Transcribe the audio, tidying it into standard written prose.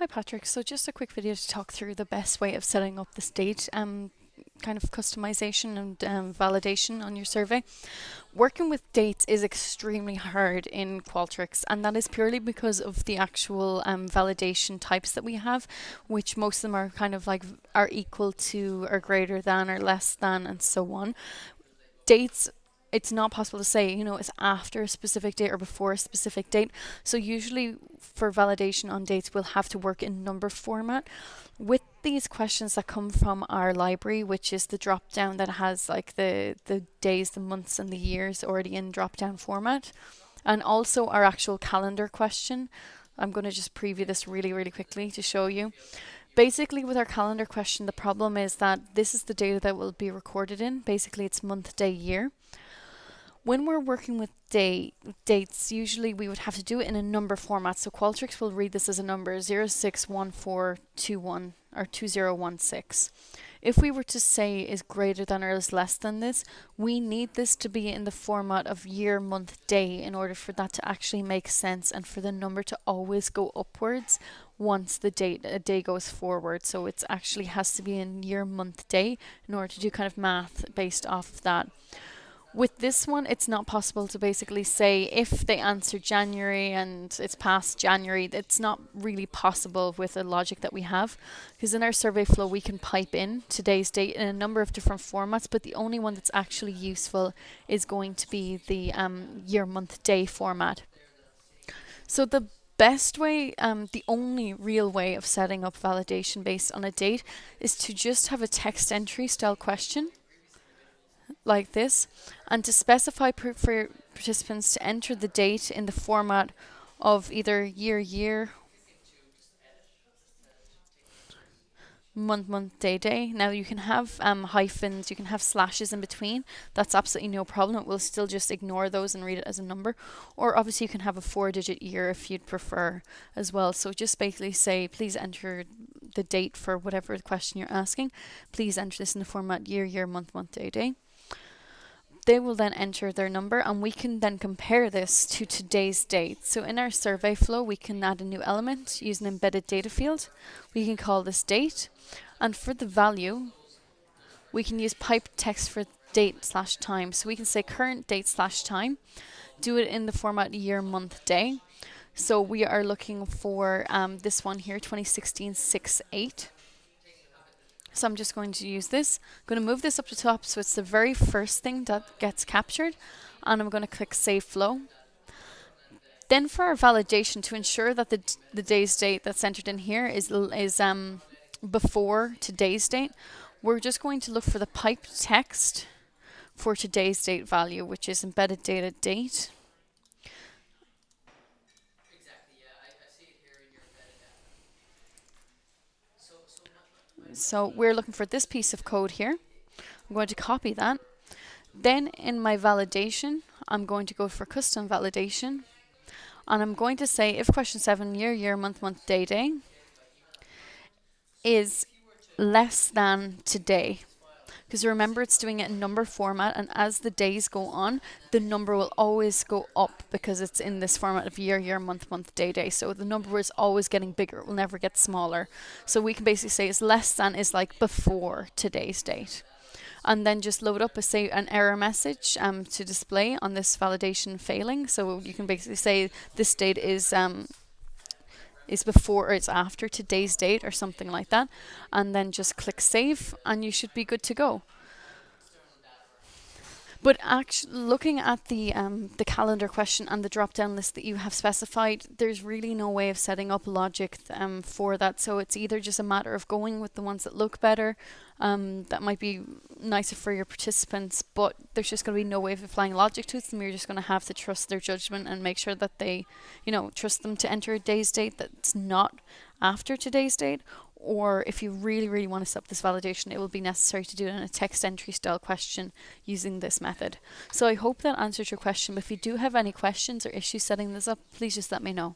Hi Patrick, so just a quick video to talk through the best way of setting up this date kind of customization and validation on your survey. Working with dates is extremely hard in Qualtrics, and that is purely because of the actual validation types that we have, which most of them are kind of like are equal to or greater than or less than and so on. Dates, it's not possible to say, it's after a specific date or before a specific date. So usually for validation on dates, we'll have to work in number format. With these questions that come from our library, which is the drop down that has like the days, the months and the years already in drop down format, and also our actual calendar question. I'm going to just preview this really, really quickly to show you. Basically, with our calendar question, the problem is that this is the data that will be recorded in. Basically, it's month, day, year. When we're working with dates, usually we would have to do it in a number format. So Qualtrics will read this as a number 061421 or 2016. If we were to say is greater than or is less than this, we need this to be in the format of year, month, day in order for that to actually make sense and for the number to always go upwards once a day goes forward. So it actually has to be in year, month, day in order to do kind of math based off of that. With this one, it's not possible to basically say if they answer January and it's past January. It's not really possible with the logic that we have, because in our survey flow we can pipe in today's date in a number of different formats, but the only one that's actually useful is going to be the year, month, day format. So the best way, the only real way of setting up validation based on a date is to just have a text entry style question like this, and to specify for participants to enter the date in the format of either year, month, day. Now you can have hyphens, you can have slashes in between. That's absolutely no problem. It will still just ignore those and read it as a number. Or obviously you can have a 4-digit year if you'd prefer as well. So just basically say, please enter the date for whatever question you're asking. Please enter this in the format year, month, day. They will then enter their number, and we can then compare this to today's date. So in our survey flow, we can add a new element, use an embedded data field. We can call this date, and for the value, we can use pipe text for date/time. So we can say current date/time, do it in the format year, month, day. So we are looking for this one here, 2016-6/8. So I'm just going to use this. I'm going to move this up to top so it's the very first thing that gets captured, and I'm going to click Save Flow. Then for our validation, to ensure that the day's date that's entered in here is before today's date, we're just going to look for the pipe text for today's date value, which is embedded data date. So we're looking for this piece of code here. I'm going to copy that. Then in my validation, I'm going to go for custom validation. And I'm going to say if question 7, year, month, day is less than today. Because remember, it's doing it in number format, and as the days go on, the number will always go up because it's in this format of year, month, day. So the number is always getting bigger. It will never get smaller. So we can basically say it's less than is like before today's date. And then just load up an error message to display on this validation failing. So you can basically say this date is before or it's after today's date or something like that, and then just click save and you should be good to go. But actually, looking at the calendar question and the drop-down list that you have specified, there's really no way of setting up logic for that. So it's either just a matter of going with the ones that look better, that might be nicer for your participants, but there's just going to be no way of applying logic to them. You're just going to have to trust their judgment and make sure that they, trust them to enter a day's date that's not after today's date. Or if you really, really want to set up this validation, it will be necessary to do it in a text entry style question using this method. So I hope that answers your question. But if you do have any questions or issues setting this up, please just let me know.